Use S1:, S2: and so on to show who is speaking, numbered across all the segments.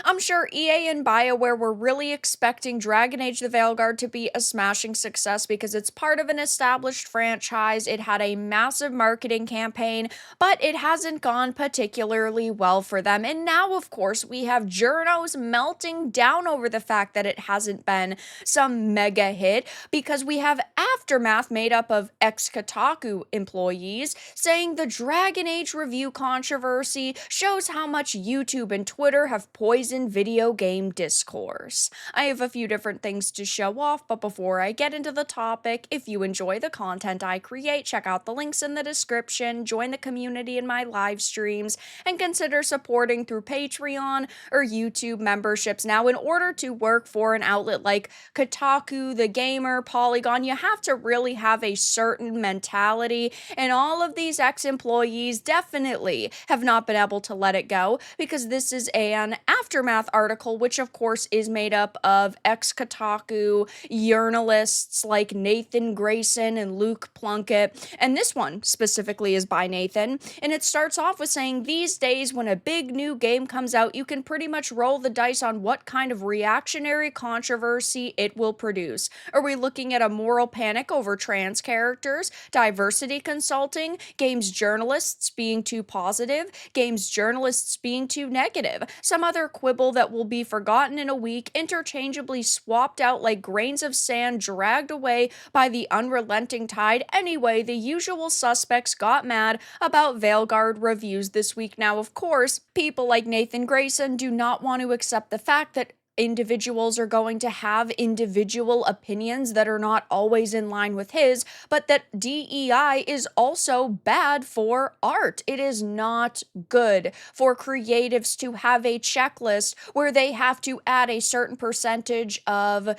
S1: I'm sure EA and Bioware were really expecting Dragon Age the Veilguard to be a smashing success because it's part of an established franchise. It had a massive marketing campaign, but it hasn't gone particularly well for them. And now, of course, we have Journos melting down over the fact that it hasn't been some mega hit because we have Aftermath made up of ex-Kotaku employees saying the Dragon Age review controversy shows how much YouTube and Twitter have poisoned video game discourse. I have a few different things to show off, but before I get into the topic, if you enjoy the content I create, check out the links in the description, join the community in my live streams, and consider supporting through Patreon or YouTube memberships. Now, in order to work for an outlet like Kotaku, The Gamer, Polygon, you have to really have a certain mentality, and all of these ex-employees definitely have not been able to let it go because this is an Aftermath article, which of course is made up of ex-Kotaku journalists like Nathan Grayson and Luke Plunkett, and this one specifically is by Nathan, and it starts off with saying, these days when a big new game comes out, you can pretty much roll the dice on what kind of reactionary controversy it will produce. Are we looking at a moral panic over trans characters, diversity consulting, games journalists being too positive, games journalists being too negative, some other quibble that will be forgotten in a week, interchangeably swapped out like grains of sand dragged away by the unrelenting tide? Anyway, the usual suspects got mad about Veilguard reviews this week. Now, of course, people like Nathan Grayson do not want to accept the fact that individuals are going to have individual opinions that are not always in line with his, but that DEI is also bad for art. It is not good for creatives to have a checklist where they have to add a certain percentage of,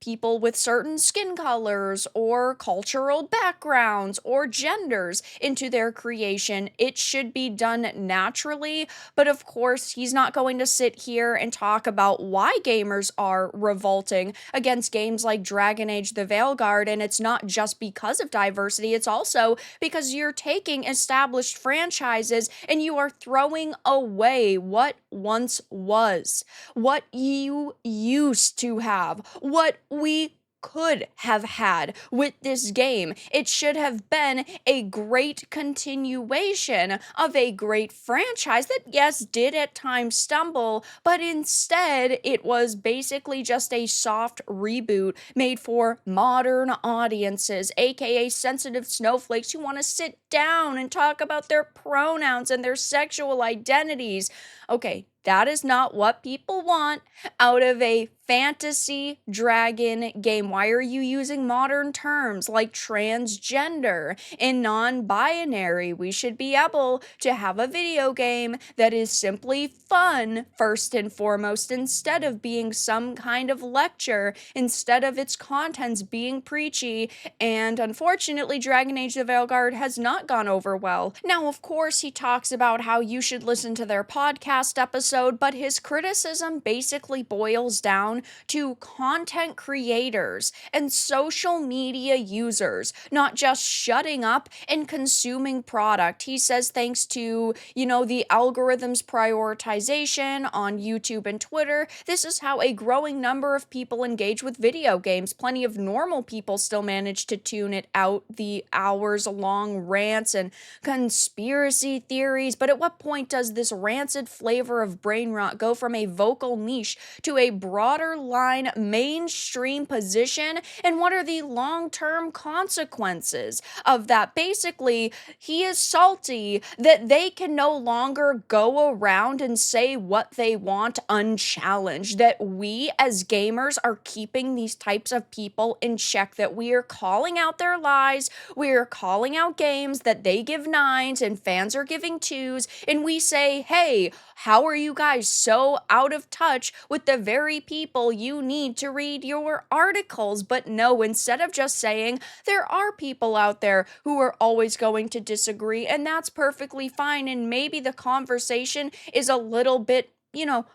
S1: people with certain skin colors or cultural backgrounds or genders into their creation. It should be done naturally, but of course, he's not going to sit here and talk about why gamers are revolting against games like Dragon Age the Veilguard, and it's not just because of diversity, it's also because you're taking established franchises and you are throwing away what once was, what you used to have, what we could have had with this game. It should have been a great continuation of a great franchise that, yes, did at times stumble, but instead it was basically just a soft reboot made for modern audiences, aka sensitive snowflakes who want to sit down and talk about their pronouns and their sexual identities. Okay, that is not what people want out of a fantasy dragon game. Why are you using modern terms like transgender and non-binary? We should be able to have a video game that is simply fun, first and foremost, instead of being some kind of lecture, instead of its contents being preachy, and unfortunately, Dragon Age the Veilguard has not gone over well. Now, of course, he talks about how you should listen to their podcast episode, but his criticism basically boils down to content creators and social media users not just shutting up and consuming product. He says thanks to, the algorithms prioritization on YouTube and Twitter, this is how a growing number of people engage with video games. Plenty of normal people still manage to tune it out, the hours-long rants and conspiracy theories, but at what point does this rancid flavor of brain rot go from a vocal niche to a broader line mainstream position, and what are the long-term consequences of that? Basically, he is salty that they can no longer go around and say what they want unchallenged, that we as gamers are keeping these types of people in check, that we are calling out their lies, we are calling out games that they give 9s and fans are giving 2s, and we say, hey, how are you guys so out of touch with the very people you need to read your articles? But no, instead of just saying there are people out there who are always going to disagree, and that's perfectly fine, and maybe the conversation is a little bit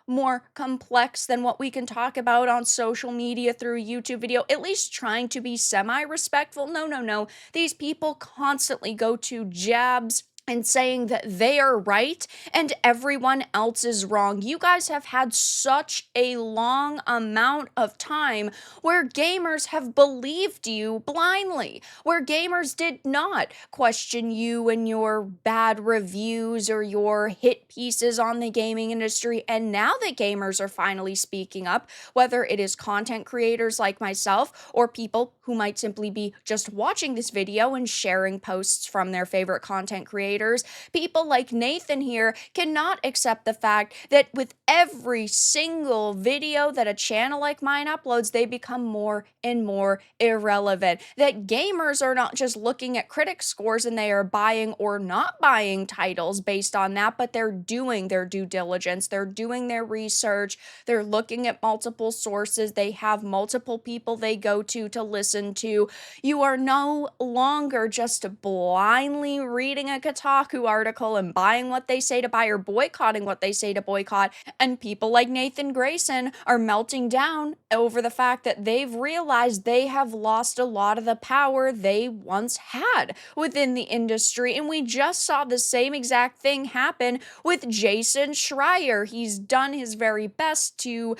S1: more complex than what we can talk about on social media through YouTube video, at least trying to be semi-respectful. No. These people constantly go to jabs and saying that they are right and everyone else is wrong. You guys have had such a long amount of time where gamers have believed you blindly, where gamers did not question you and your bad reviews or your hit pieces on the gaming industry. And now that gamers are finally speaking up, whether it is content creators like myself or people who might simply be just watching this video and sharing posts from their favorite content creators, people like Nathan here cannot accept the fact that with every single video that a channel like mine uploads, they become more and more irrelevant. That gamers are not just looking at critic scores and they are buying or not buying titles based on that, but they're doing their due diligence, they're doing their research, they're looking at multiple sources, they have multiple people they go to listen to. You are no longer just blindly reading a Kotaku article and buying what they say to buy or boycotting what they say to boycott. And people like Nathan Grayson are melting down over the fact that they've realized they have lost a lot of the power they once had within the industry. And we just saw the same exact thing happen with Jason Schreier. He's done his very best to,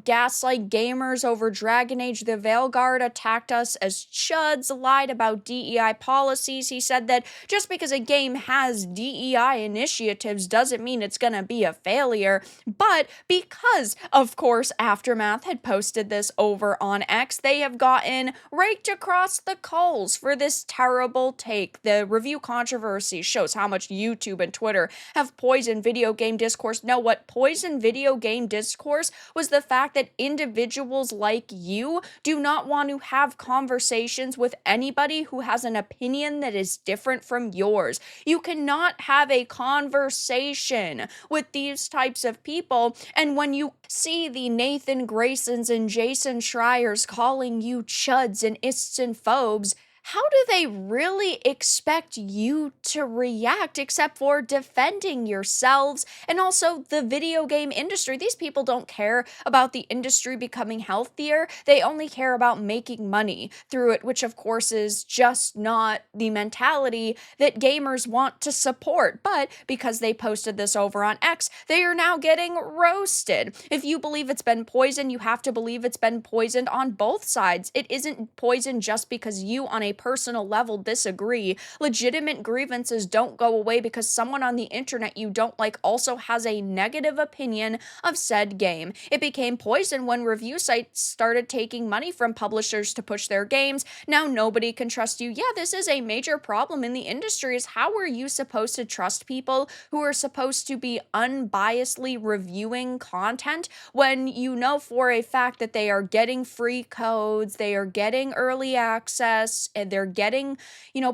S1: gaslight gamers over Dragon Age the Veilguard, attacked us as chuds, lied about DEI policies. He said that just because a game has DEI initiatives doesn't mean it's gonna be a failure. But because, of course, Aftermath had posted this over on X, they have gotten raked across the coals for this terrible take. The review controversy shows how much YouTube and Twitter have poisoned video game discourse. No, what poisoned video game discourse was the fact that individuals like you do not want to have conversations with anybody who has an opinion that is different from yours. You cannot have a conversation with these types of people. And when you see the Nathan Graysons and Jason Schreiers calling you chuds and ists and phobes, how do they really expect you to react except for defending yourselves and also the video game industry? These people don't care about the industry becoming healthier. They only care about making money through it, which of course is just not the mentality that gamers want to support. But because they posted this over on X, they are now getting roasted. If you believe it's been poisoned, you have to believe it's been poisoned on both sides. It isn't poisoned just because you on a personal level disagree. Legitimate grievances don't go away because someone on the internet you don't like also has a negative opinion of said game. It became poison when review sites started taking money from publishers to push their games. Now nobody can trust you. Yeah, this is a major problem in the industry. Is how are you supposed to trust people who are supposed to be unbiasedly reviewing content when you know for a fact that they are getting free codes, they are getting early access, and they're getting,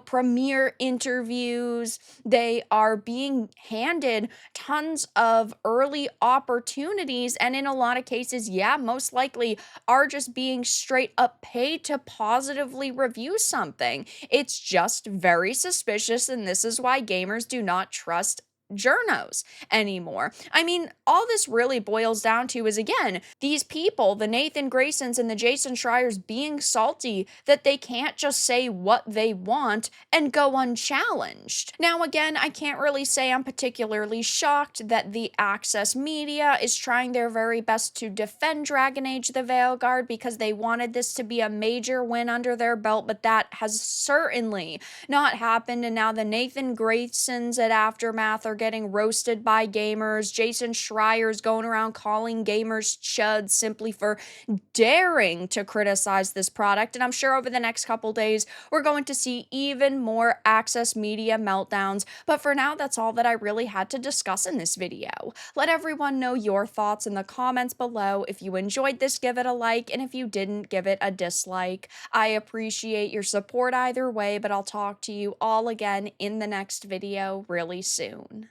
S1: premiere interviews. They are being handed tons of early opportunities. And in a lot of cases, yeah, most likely are just being straight up paid to positively review something. It's just very suspicious. And this is why gamers do not trust Journos anymore. I mean, all this really boils down to is, again, these people, the Nathan Graysons and the Jason Schreiers, being salty that they can't just say what they want and go unchallenged. Now, again, I can't really say I'm particularly shocked that the Access media is trying their very best to defend Dragon Age the Veilguard because they wanted this to be a major win under their belt, but that has certainly not happened. And now the Nathan Graysons at Aftermath are getting roasted by gamers. Jason Schreier's going around calling gamers chuds simply for daring to criticize this product. And I'm sure over the next couple days, we're going to see even more Access media meltdowns. But for now, that's all that I really had to discuss in this video. Let everyone know your thoughts in the comments below. If you enjoyed this, give it a like, and if you didn't, give it a dislike. I appreciate your support either way, but I'll talk to you all again in the next video really soon.